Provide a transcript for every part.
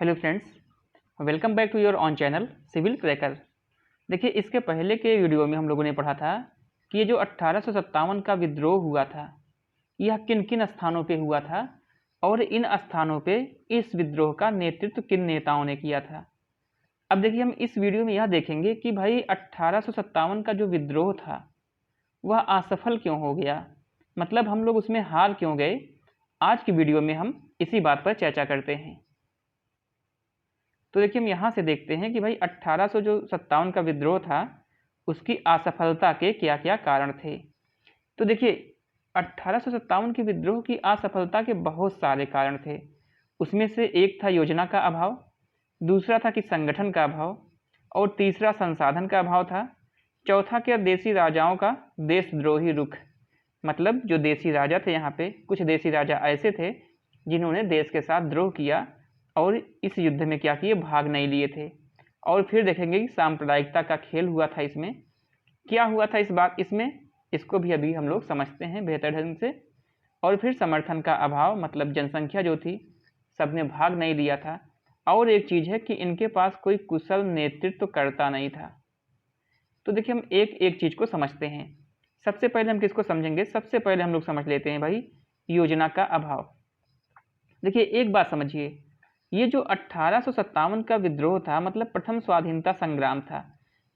Hello friends, welcome back to your own channel civil cracker. देखिए, इसके पहले के वीडियो में हम लोगों ने पढ़ा था कि ये जो 1857 का विद्रोह हुआ था, यह किन किन स्थानों पे हुआ था और इन स्थानों पे इस विद्रोह का नेतृत्व किन नेताओं ने किया था। अब देखिए, हम इस वीडियो में यह देखेंगे कि भाई 1857 का जो विद्रोह था वह असफल क्यों हो गया, मतलब हम लोग उसमें हार क्यों गए। आज की वीडियो में हम इसी बात पर चर्चा करते हैं। तो देखिए, हम यहाँ से देखते हैं कि भाई 1857 का विद्रोह था, उसकी असफलता के क्या क्या कारण थे। तो देखिए, 1857 के विद्रोह की असफलता के बहुत सारे कारण थे। उसमें से एक था योजना का अभाव, दूसरा था कि संगठन का अभाव, और तीसरा संसाधन का अभाव था। चौथा क्या, देसी राजाओं का देशद्रोही रुख, मतलब जो देसी राजा थे, यहाँ पे कुछ देसी राजा ऐसे थे जिन्होंने देश के साथ द्रोह किया और इस युद्ध में क्या किए, भाग नहीं लिए थे। और फिर देखेंगे कि सांप्रदायिकता का खेल हुआ था। इसमें क्या हुआ था, इसमें इसको भी अभी हम लोग समझते हैं बेहतर ढंग से। और फिर समर्थन का अभाव, मतलब जनसंख्या जो थी सबने भाग नहीं लिया था। और एक चीज़ है कि इनके पास कोई कुशल नेतृत्व करता नहीं था। तो देखिए, हम एक एक चीज़ को समझते हैं। सबसे पहले हम किसको समझेंगे, सबसे पहले हम लोग समझ लेते हैं भाई योजना का अभाव। देखिए, एक बात समझिए, ये जो 1857 का विद्रोह था, मतलब प्रथम स्वाधीनता संग्राम था,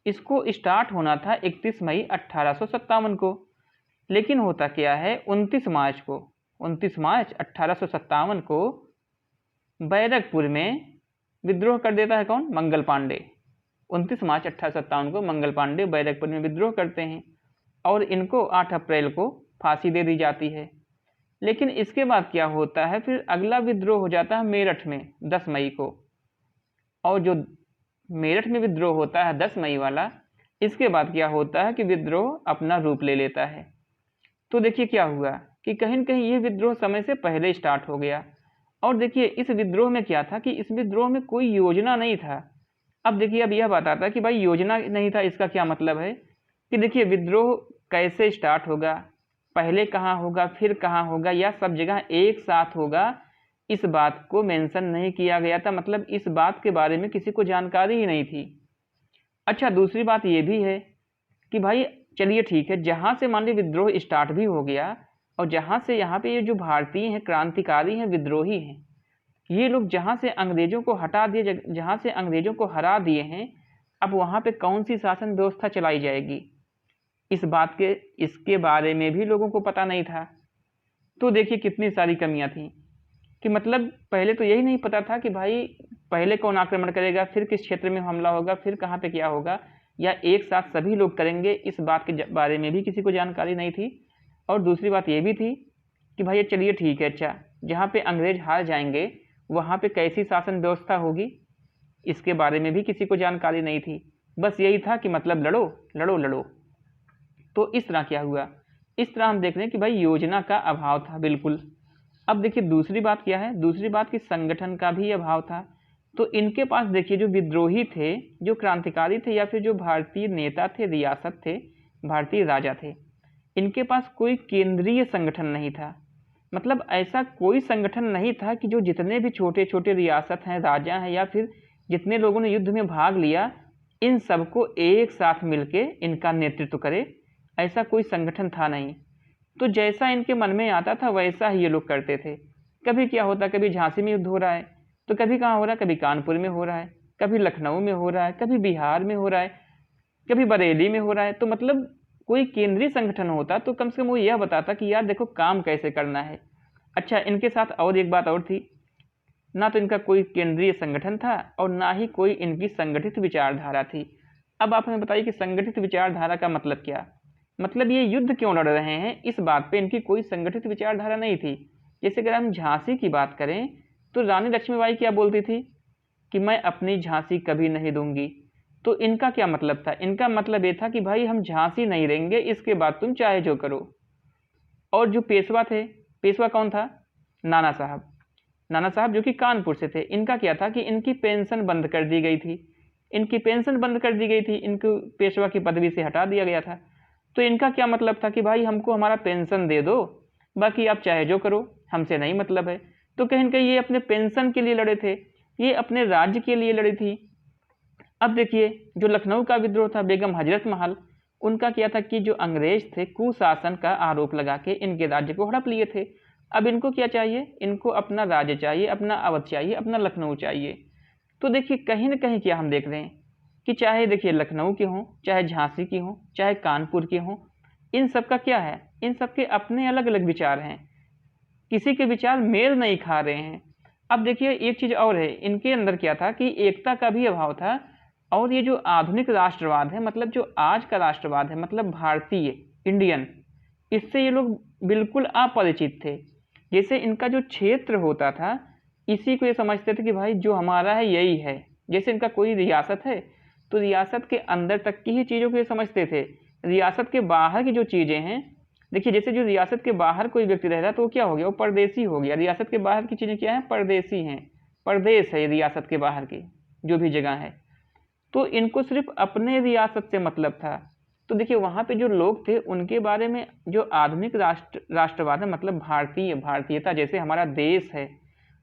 इसको स्टार्ट होना था 31 मई 1857 को। लेकिन होता क्या है, 29 मार्च 1857 को बैरकपुर में विद्रोह कर देता है कौन, मंगल पांडे। 29 मार्च 1857 को मंगल पांडे बैरकपुर में विद्रोह करते हैं और इनको 8 अप्रैल को फांसी दे दी जाती है। लेकिन इसके बाद क्या होता है, फिर अगला विद्रोह हो जाता है मेरठ में 10 मई को। और जो मेरठ में विद्रोह होता है 10 मई वाला, इसके बाद क्या होता है कि विद्रोह अपना रूप ले लेता है। तो देखिए क्या हुआ कि कहीं न कहीं ये विद्रोह समय से पहले स्टार्ट हो गया। और देखिए, इस विद्रोह में क्या था कि इस विद्रोह में कोई योजना नहीं था। अब देखिए, अब यह बात आता है कि भाई योजना नहीं था, इसका क्या मतलब है कि देखिए, विद्रोह कैसे स्टार्ट होगा, पहले कहाँ होगा, फिर कहाँ होगा, या सब जगह एक साथ होगा, इस बात को मेंशन नहीं किया गया था। मतलब इस बात के बारे में किसी को जानकारी ही नहीं थी। अच्छा, दूसरी बात ये भी है कि भाई चलिए ठीक है, जहाँ से मान लीजिए विद्रोह स्टार्ट भी हो गया और जहाँ से यहाँ पे ये जो भारतीय हैं, क्रांतिकारी हैं, विद्रोही हैं, ये लोग जहाँ से अंग्रेजों को हटा दिए, जहाँ से अंग्रेजों को हरा दिए हैं, अब वहाँ पे कौन सी शासन व्यवस्था चलाई जाएगी, इसके बारे में भी लोगों को पता नहीं था। तो देखिए कितनी सारी कमियां थी कि मतलब पहले तो यही नहीं पता था कि भाई पहले कौन आक्रमण करेगा, फिर किस क्षेत्र में हमला होगा, फिर कहाँ पे क्या होगा, या एक साथ सभी लोग करेंगे, इस बात के बारे में भी किसी को जानकारी नहीं थी। और दूसरी बात ये भी थी कि भाई चलिए ठीक है, अच्छा जहाँ पे अंग्रेज हार जाएंगे वहाँ पे कैसी शासन व्यवस्था होगी, इसके बारे में भी किसी को जानकारी नहीं थी। बस यही था कि मतलब लड़ो लड़ो लड़ो। तो इस तरह क्या हुआ, इस तरह हम देख रहे हैं कि भाई योजना का अभाव था बिल्कुल। अब देखिए दूसरी बात क्या है, दूसरी बात कि संगठन का भी अभाव था। तो इनके पास देखिए, जो विद्रोही थे, जो क्रांतिकारी थे, या फिर जो भारतीय नेता थे, रियासत थे, भारतीय राजा थे, इनके पास कोई केंद्रीय संगठन नहीं था। मतलब ऐसा कोई संगठन नहीं था कि जो जितने भी छोटे छोटे रियासत हैं, राजा हैं, या फिर जितने लोगों ने युद्ध में भाग लिया, इन सबको एक साथ मिलके इनका नेतृत्व करे, ऐसा कोई संगठन था नहीं। तो जैसा इनके मन में आता था वैसा ही ये लोग करते थे। कभी क्या होता, कभी झांसी में युद्ध हो रहा है तो कभी कहाँ हो रहा है, कभी कानपुर में हो रहा है, कभी लखनऊ में हो रहा है, कभी बिहार में हो रहा है, कभी बरेली में हो रहा है। तो मतलब कोई केंद्रीय संगठन होता तो कम से कम वो यह बताता कि यार देखो काम कैसे करना है। अच्छा, इनके साथ और एक बात और थी, ना तो इनका कोई केंद्रीय संगठन था और ना ही कोई इनकी संगठित विचारधारा थी। अब आप हमें बताइए कि संगठित विचारधारा का मतलब क्या, मतलब ये युद्ध क्यों लड़ रहे हैं, इस बात पे इनकी कोई संगठित विचारधारा नहीं थी। जैसे अगर हम झांसी की बात करें तो रानी लक्ष्मीबाई क्या बोलती थी कि मैं अपनी झांसी कभी नहीं दूंगी। तो इनका क्या मतलब था, इनका मतलब ये था कि भाई हम झांसी नहीं रहेंगे, इसके बाद तुम चाहे जो करो। और जो पेशवा थे, पेशवा कौन था, नाना साहब, नाना साहब जो कि कानपुर से थे, इनका क्या था कि इनकी पेंशन बंद कर दी गई थी, इनकी पेंशन बंद कर दी गई थी, इनको पेशवा की पदवी से हटा दिया गया था। तो इनका क्या मतलब था कि भाई हमको हमारा पेंशन दे दो, बाकी आप चाहे जो करो, हमसे नहीं मतलब है। तो कहीं न कहीं ये अपने पेंशन के लिए लड़े थे। ये अपने राज्य के लिए लड़ी थी। अब देखिए जो लखनऊ का विद्रोह था, बेगम हजरत महल, उनका क्या था कि जो अंग्रेज थे कुशासन का आरोप लगा के इनके राज्य को हड़प लिए थे। अब इनको क्या चाहिए, इनको अपना राज्य चाहिए, अपना अवध चाहिए, अपना लखनऊ चाहिए। तो देखिए कहीं ना कहीं क्या हम देख रहे हैं कि चाहे देखिए लखनऊ के हों, चाहे झांसी की हों, चाहे कानपुर के हों, इन सब का क्या है, इन सब के अपने अलग अलग विचार हैं, किसी के विचार मेल नहीं खा रहे हैं। अब देखिए एक चीज और है, इनके अंदर क्या था कि एकता का भी अभाव था। और ये जो आधुनिक राष्ट्रवाद है, मतलब जो आज का राष्ट्रवाद है, मतलब भारतीय, इंडियन, इससे ये लोग बिल्कुल अपरिचित थे। जैसे इनका जो क्षेत्र होता था, इसी को ये समझते थे कि भाई जो हमारा है यही है। जैसे इनका कोई रियासत है तो रियासत के अंदर तक की ही चीज़ों को ये समझते थे। रियासत के बाहर की जो चीज़ें हैं, देखिए जैसे जो रियासत के बाहर कोई व्यक्ति रह रहा है तो वो क्या हो गया, वो परदेसी हो गया। रियासत के बाहर की चीज़ें क्या है, परदेसी हैं, परदेश है रियासत के बाहर की जो भी जगह है। तो इनको सिर्फ अपने रियासत से मतलब था। तो देखिए वहाँ पे जो लोग थे उनके बारे में जो आधुनिक राष्ट्रवाद है, मतलब भारतीयता, जैसे हमारा देश है,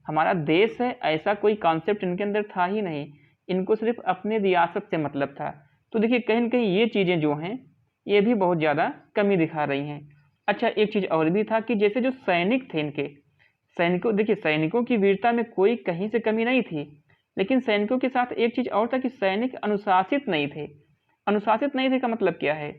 हमारा देश है, ऐसा कोई कॉन्सेप्ट इनके अंदर था ही नहीं। इनको सिर्फ अपने रियासत से मतलब था। तो देखिए कहीं न कहीं ये चीज़ें जो हैं ये भी बहुत ज़्यादा कमी दिखा रही हैं। अच्छा एक चीज़ और भी था कि जैसे जो सैनिक थे इनके, सैनिकों, देखिए सैनिकों की वीरता में कोई कहीं से कमी नहीं थी, लेकिन सैनिकों के साथ एक चीज़ और था कि सैनिक अनुशासित नहीं थे। अनुशासित नहीं थे का मतलब क्या है,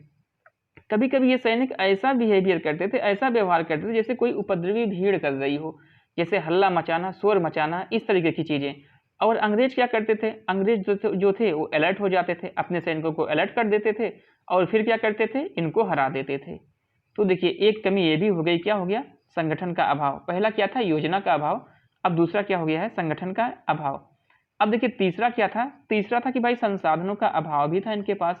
कभी कभी ये सैनिक ऐसा बिहेवियर करते थे, ऐसा व्यवहार करते थे जैसे कोई उपद्रवी भीड़ कर रही हो, जैसे हल्ला मचाना, शोर मचाना, इस तरीके की चीज़ें। और अंग्रेज क्या करते थे, अंग्रेज जो थे वो अलर्ट हो जाते थे, अपने सैनिकों को अलर्ट कर देते थे और फिर क्या करते थे, इनको हरा देते थे। तो देखिए एक कमी ये भी हो गई, क्या हो गया, संगठन का अभाव। पहला क्या था, योजना का अभाव, अब दूसरा क्या हो गया है, संगठन का अभाव। अब देखिए तीसरा क्या था, तीसरा था कि भाई संसाधनों का अभाव भी था इनके पास।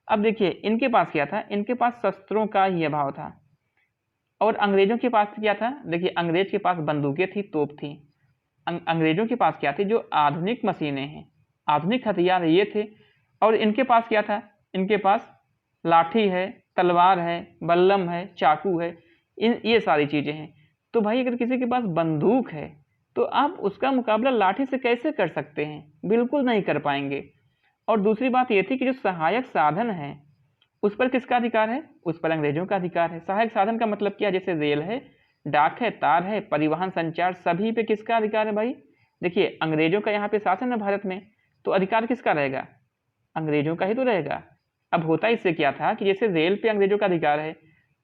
अब देखिए इनके पास क्या था, इनके पास शस्त्रों का ही अभाव था। और अंग्रेजों के पास क्या था, देखिए अंग्रेज के पास बंदूकें थी, तोप थी। अंग्रेजों के पास क्या थी, जो आधुनिक मशीनें हैं, आधुनिक हथियार ये थे। और इनके पास क्या था, इनके पास लाठी है, तलवार है, बल्लम है, चाकू है, ये सारी चीज़ें हैं। तो भाई अगर किसी के पास बंदूक है तो आप उसका मुकाबला लाठी से कैसे कर सकते हैं, बिल्कुल नहीं कर पाएंगे। और दूसरी बात ये थी कि जो सहायक साधन है उस पर किसका अधिकार है, उस पर अंग्रेजों का अधिकार है। सहायक साधन का मतलब क्या, जैसे रेल है, डाक है, तार है, परिवहन संचार, सभी पे किसका अधिकार है भाई, देखिए अंग्रेजों का यहाँ पे शासन है भारत में, तो अधिकार किसका रहेगा, अंग्रेजों का ही तो रहेगा। अब होता इससे क्या था कि जैसे रेल पे अंग्रेजों का अधिकार है,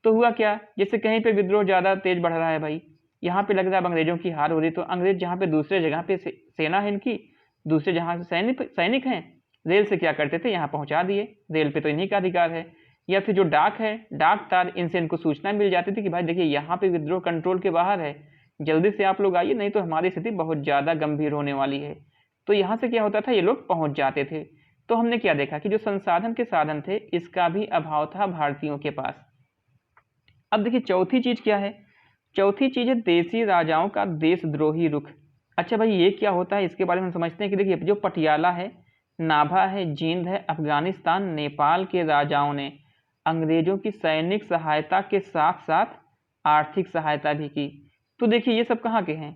तो हुआ क्या, जैसे कहीं पे विद्रोह ज़्यादा तेज बढ़ रहा है भाई, यहाँ पे लग रहा है अब अंग्रेजों की हार हो रही, तो अंग्रेज जहाँ पे दूसरे जगह पे सेना है इनकी, दूसरे जहाँ से सैनिक सैनिक हैं, रेल से क्या करते थे, यहाँ पहुँचा दिए। रेल पे तो इन्हीं का अधिकार है। या फिर जो डाक है, डाक तार, इनसे इनको सूचना मिल जाती थी कि भाई देखिए यहाँ पे विद्रोह कंट्रोल के बाहर है, जल्दी से आप लोग आइए, नहीं तो हमारी स्थिति बहुत ज़्यादा गंभीर होने वाली है। तो यहाँ से क्या होता था, ये लोग पहुँच जाते थे। तो हमने क्या देखा कि जो संसाधन के साधन थे इसका भी अभाव था भारतीयों के पास। अब देखिए चौथी चीज क्या है, चौथी चीज है देसी राजाओं का देशद्रोही रुख। अच्छा भाई ये क्या होता है, इसके बारे में हम समझते हैं कि देखिए जो पटियाला है, नाभा है, जींद है, अफगानिस्तान, नेपाल के राजाओं ने अंग्रेजों की सैनिक सहायता के साथ साथ आर्थिक सहायता भी की। तो देखिए ये सब कहाँ के हैं,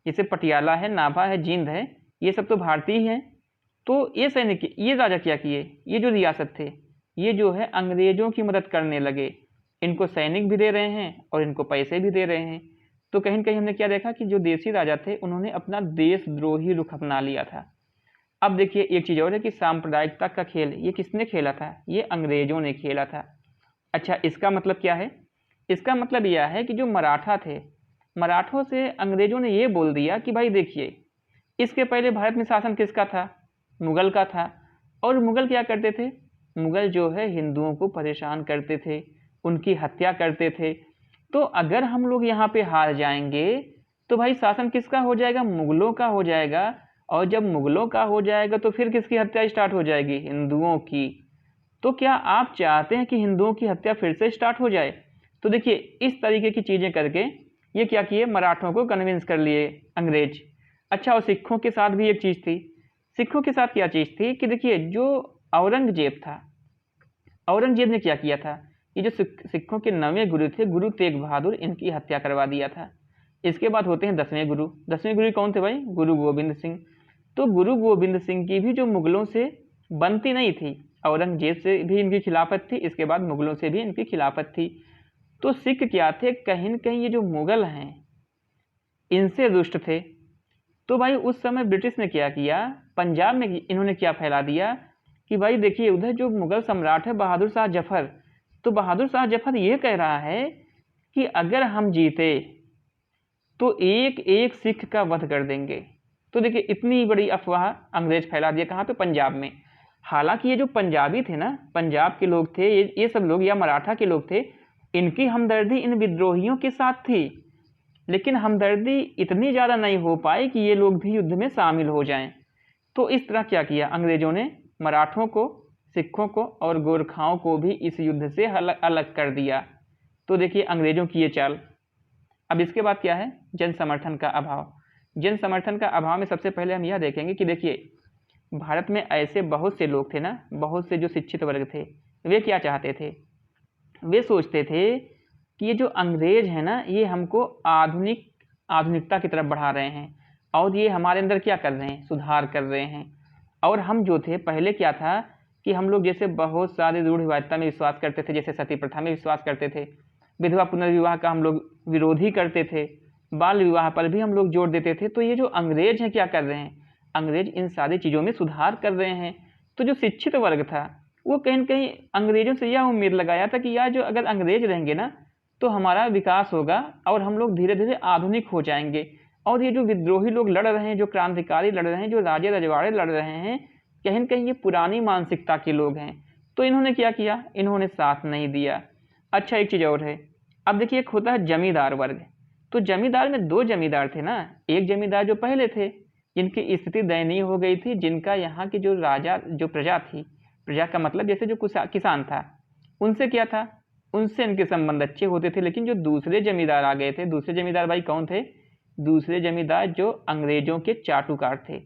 जैसे पटियाला है, नाभा है, जींद है, ये सब तो भारतीय ही हैं। तो ये सैनिक, ये राजा क्या किए, ये जो रियासत थे, ये जो है अंग्रेजों की मदद करने लगे, इनको सैनिक भी दे रहे हैं और इनको पैसे भी दे रहे हैं। तो कहीं न कहीं हमने क्या देखा कि जो देसी राजा थे उन्होंने अपना देशद्रोही रुख अपना लिया था। अब देखिए एक चीज़ और है कि सांप्रदायिकता का खेल ये किसने खेला था, ये अंग्रेजों ने खेला था। अच्छा इसका मतलब क्या है, इसका मतलब यह है कि जो मराठा थे, मराठों से अंग्रेजों ने ये बोल दिया कि भाई देखिए इसके पहले भारत में शासन किसका था, मुगल का था। और मुगल क्या करते थे, मुगल जो है हिंदुओं को परेशान करते थे, उनकी हत्या करते थे। तो अगर हम लोग यहाँ पे हार जाएंगे तो भाई शासन किसका हो जाएगा, मुगलों का हो जाएगा। और जब मुगलों का हो जाएगा तो फिर किसकी हत्या स्टार्ट हो जाएगी, हिंदुओं की। तो क्या आप चाहते हैं कि हिंदुओं की हत्या फिर से स्टार्ट हो जाए। तो देखिए इस तरीके की चीज़ें करके ये क्या किए, मराठों को कन्विंस कर लिए अंग्रेज। अच्छा और सिखों के साथ भी एक चीज़ थी, सिखों के साथ क्या चीज़ थी कि देखिए जो औरंगजेब था, औरंगजेब ने क्या किया था, ये जो सिखों के 9वें गुरु थे, गुरु तेग बहादुर, इनकी हत्या करवा दिया था। इसके बाद होते हैं 10वें गुरु। 10वें गुरु कौन थे भाई? गुरु गोविंद सिंह। तो गुरु गोविंद सिंह की भी जो मुगलों से बनती नहीं थी, औरंगजेब से भी इनकी खिलाफत थी, इसके बाद मुगलों से भी इनकी खिलाफत थी। तो सिख क्या थे, कहीं न कहीं ये जो मुगल हैं इनसे रुष्ट थे। तो भाई उस समय ब्रिटिश ने क्या किया, पंजाब में इन्होंने क्या फैला दिया कि भाई देखिए उधर जो मुगल सम्राट है बहादुर शाह जफर, तो बहादुर शाह जफर ये कह रहा है कि अगर हम जीते तो एक एक सिख का वध कर देंगे। तो देखिए इतनी बड़ी अफवाह अंग्रेज फैला दिया, कहाँ पे? पंजाब में। हालांकि ये जो पंजाबी थे ना, पंजाब के लोग थे, ये सब लोग या मराठा के लोग थे, इनकी हमदर्दी इन विद्रोहियों के साथ थी, लेकिन हमदर्दी इतनी ज़्यादा नहीं हो पाई कि ये लोग भी युद्ध में शामिल हो जाएं। तो इस तरह क्या किया अंग्रेजों ने, मराठों को, सिखों को और गोरखाओं को भी इस युद्ध से अलग कर दिया। तो देखिए अंग्रेजों की ये चाल। अब इसके बाद क्या है? जन समर्थन का अभाव। जन समर्थन का अभाव में सबसे पहले हम यह देखेंगे कि देखिए भारत में ऐसे बहुत से लोग थे ना, बहुत से जो शिक्षित वर्ग थे, वे क्या चाहते थे? वे सोचते थे कि ये जो अंग्रेज है ना, ये हमको आधुनिकता की तरफ बढ़ा रहे हैं और ये हमारे अंदर क्या कर रहे हैं? सुधार कर रहे हैं। और हम जो थे पहले क्या था कि हम लोग जैसे बहुत सारे रूढ़िवादिता में विश्वास करते थे, जैसे सती प्रथा में विश्वास करते थे, विधवा पुनर्विवाह का हम लोग विरोधी करते थे, बाल विवाह पर भी हम लोग जोर देते थे। तो ये जो अंग्रेज हैं क्या कर रहे हैं? अंग्रेज इन सारी चीज़ों में सुधार कर रहे हैं। तो जो शिक्षित वर्ग था वो कहीं न कहीं अंग्रेजों से यह उम्मीद लगाया था कि यार जो अगर अंग्रेज रहेंगे ना तो हमारा विकास होगा और हम लोग धीरे धीरे आधुनिक हो जाएंगे। और ये जो विद्रोही लोग लड़ रहे हैं, जो क्रांतिकारी लड़ रहे हैं, जो राजे रजवाड़े लड़ रहे हैं, कहीं न कहीं ये पुरानी मानसिकता के लोग हैं। तो इन्होंने क्या किया? इन्होंने साथ नहीं दिया। अच्छा एक चीज़ और है, अब देखिए एक होता है जमींदार वर्ग। तो जमींदार में दो जमींदार थे ना, एक जमींदार जो पहले थे जिनकी स्थिति दयनीय हो गई थी, जिनका यहाँ की जो राजा जो प्रजा थी, प्रजा का मतलब जैसे जो किसान था, उनसे क्या था, उनसे इनके संबंध अच्छे होते थे। लेकिन जो दूसरे जमींदार आ गए थे, दूसरे जमींदार भाई कौन थे? दूसरे जमींदार जो अंग्रेजों के चाटुकार थे।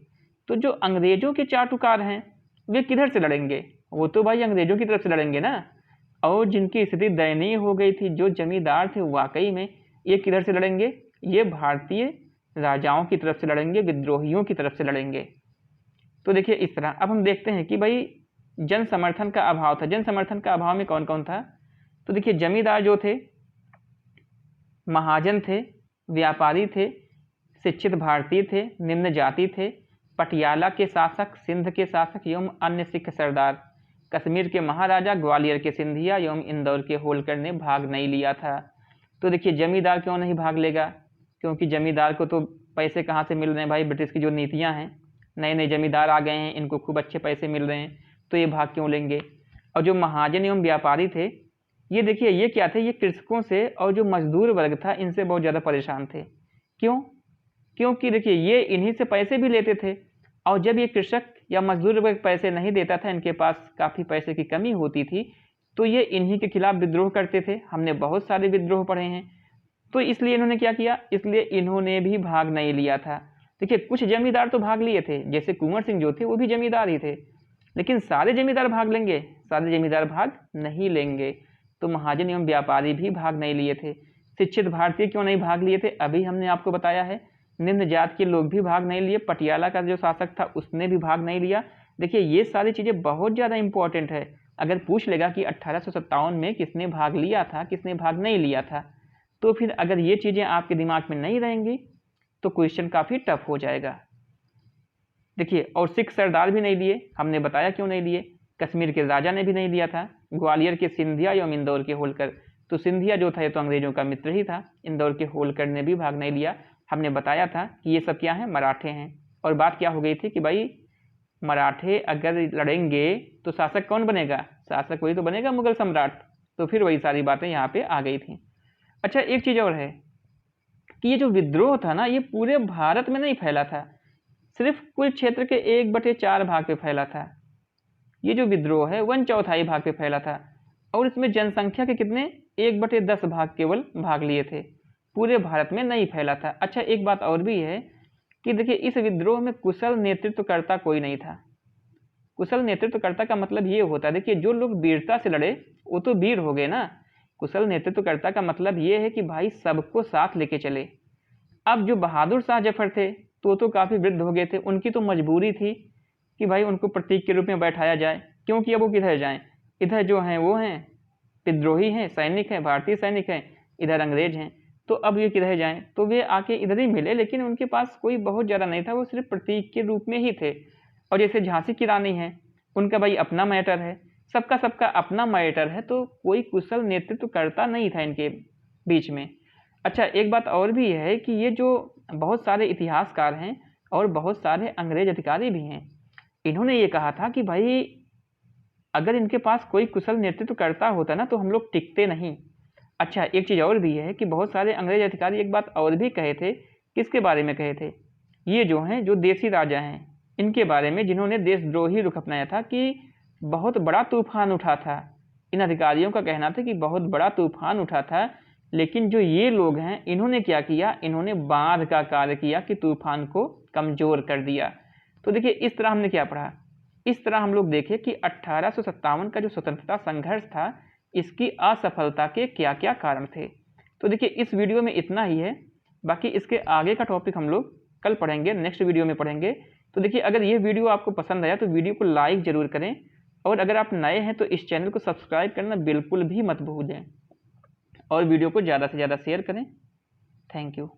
तो जो अंग्रेजों के चाटुकार हैं वे किधर से लड़ेंगे? वो तो भाई अंग्रेजों की तरफ से लड़ेंगे ना। और जिनकी स्थिति दयनीय हो गई थी, जो जमींदार थे, वाकई में ये किधर से लड़ेंगे? ये भारतीय राजाओं की तरफ से लड़ेंगे, विद्रोहियों की तरफ से लड़ेंगे। तो देखिए इस तरह अब हम देखते हैं कि भाई जन समर्थन का अभाव था। जन समर्थन का अभाव में कौन कौन था? तो देखिए जमींदार जो थे, महाजन थे, व्यापारी थे, शिक्षित भारतीय थे, निम्न जाति थे, पटियाला के शासक, सिंध के शासक एवं अन्य सिख सरदार, कश्मीर के महाराजा, ग्वालियर के सिंधिया एवं इंदौर के होलकर ने भाग नहीं लिया था। तो देखिए जमींदार क्यों नहीं भाग लेगा? क्योंकि जमींदार को तो पैसे कहाँ से मिल रहे हैं भाई? ब्रिटिश की जो नीतियाँ हैं, नए नए जमींदार आ गए हैं, इनको खूब अच्छे पैसे मिल रहे हैं, तो ये भाग क्यों लेंगे? और जो महाजन एवं व्यापारी थे, ये देखिए ये क्या थे? ये कृषकों से और जो मजदूर वर्ग था इनसे बहुत ज़्यादा परेशान थे। क्यों? क्योंकि देखिए ये इन्हीं से पैसे भी लेते थे, और जब ये कृषक या मजदूर वर्ग पैसे नहीं देता था, इनके पास काफ़ी पैसे की कमी होती थी, तो ये इन्हीं के खिलाफ विद्रोह करते थे। हमने बहुत सारे विद्रोह पढ़े हैं। तो इसलिए इन्होंने क्या किया? इसलिए इन्होंने भी भाग नहीं लिया था। देखिए कुछ जमींदार तो भाग लिए थे, जैसे कुंवर सिंह जो थे वो भी जमींदार ही थे, लेकिन सारे जमींदार भाग लेंगे? सारे जमींदार भाग नहीं लेंगे। तो महाजन एवं व्यापारी भी भाग नहीं लिए थे। शिक्षित भारतीय क्यों नहीं भाग लिए थे? अभी हमने आपको बताया है। निम्न जात के लोग भी भाग नहीं लिए, पटियाला का जो शासक था उसने भी भाग नहीं लिया। देखिए ये सारी चीज़ें बहुत ज़्यादा इंपॉर्टेंट है। अगर पूछ लेगा कि 1857 में किसने भाग लिया था, किसने भाग नहीं लिया था, तो फिर अगर ये चीज़ें आपके दिमाग में नहीं रहेंगी तो क्वेश्चन काफ़ी टफ हो जाएगा। देखिए और सिख सरदार भी नहीं लिए, हमने बताया क्यों नहीं लिए। कश्मीर के राजा ने भी नहीं लिया था, ग्वालियर के सिंधिया एवं इंदौर के होलकर, तो सिंधिया जो था ये तो अंग्रेजों का मित्र ही था, इंदौर के होलकर ने भी भाग नहीं लिया। हमने बताया था कि ये सब क्या हैं? मराठे हैं। और बात क्या हो गई थी कि भाई मराठे अगर लड़ेंगे तो शासक कौन बनेगा? शासक वही तो बनेगा, मुगल सम्राट। तो फिर वही सारी बातें यहाँ पे आ गई थी। अच्छा एक चीज़ और है कि ये जो विद्रोह था ना, ये पूरे भारत में नहीं फैला था, सिर्फ कुल क्षेत्र के 1/4 भाग पे फैला था। ये जो विद्रोह है 1/4 भाग पे फैला था, और इसमें जनसंख्या के कितने? 1/10 भाग केवल भाग लिए थे, पूरे भारत में नहीं फैला था। अच्छा एक बात और भी है कि देखिए इस विद्रोह में कुशल नेतृत्वकर्ता कोई नहीं था। कुशल नेतृत्वकर्ता का मतलब ये होता है, देखिए जो लोग वीरता से लड़े वो तो वीर हो गए ना। कुशल नेतृत्वकर्ता का मतलब ये है कि भाई सबको साथ लेके चले, अब जो बहादुर शाह जफर थे तो काफ़ी वृद्ध हो गए थे, उनकी तो मजबूरी थी कि भाई उनको प्रतीक के रूप में बैठाया जाए, क्योंकि अब वो किधर जाएं, इधर जो हैं वो हैं विद्रोही हैं, सैनिक हैं, भारतीय सैनिक हैं, इधर अंग्रेज हैं, तो अब ये किधर जाएं, तो वे आके इधर ही मिले, लेकिन उनके पास कोई बहुत ज़्यादा नहीं था, वो सिर्फ प्रतीक के रूप में ही थे। और जैसे झांसी की रानी है, उनका भाई अपना मैटर है, सबका सबका अपना मैटर है, तो कोई कुशल नेतृत्व करता नहीं था इनके बीच में। अच्छा, एक बात और भी है कि ये जो बहुत सारे इतिहासकार हैं और बहुत सारे अंग्रेज अधिकारी भी हैं, इन्होंने ये कहा था कि भाई अगर इनके पास कोई कुशल नेतृत्व करता होता ना तो हम लोग टिकते नहीं। अच्छा, एक चीज़ और भी है कि बहुत सारे अंग्रेज अधिकारी एक बात और भी कहे थे, किसके बारे में कहे थे, ये जो हैं जो देसी राजा हैं इनके बारे में, जिन्होंने देशद्रोही रुख अपनाया था, कि बहुत बड़ा तूफान उठा था। इन अधिकारियों का कहना था कि बहुत बड़ा तूफान उठा था, लेकिन जो ये लोग हैं इन्होंने क्या किया, इन्होंने बांध का कार्य किया कि तूफान को कमज़ोर कर दिया। तो देखिए इस तरह हमने क्या पढ़ा, इस तरह हम लोग देखें कि 1857 का जो स्वतंत्रता संघर्ष था, इसकी असफलता के क्या क्या कारण थे। तो देखिए इस वीडियो में इतना ही है, बाकी इसके आगे का टॉपिक हम लोग कल पढ़ेंगे, नेक्स्ट वीडियो में पढ़ेंगे। तो देखिए अगर ये वीडियो आपको पसंद आया तो वीडियो को लाइक ज़रूर करें, और अगर आप नए हैं तो इस चैनल को सब्सक्राइब करना बिल्कुल भी मत भूलें, और वीडियो को ज़्यादा से ज़्यादा शेयर करें। Thank you.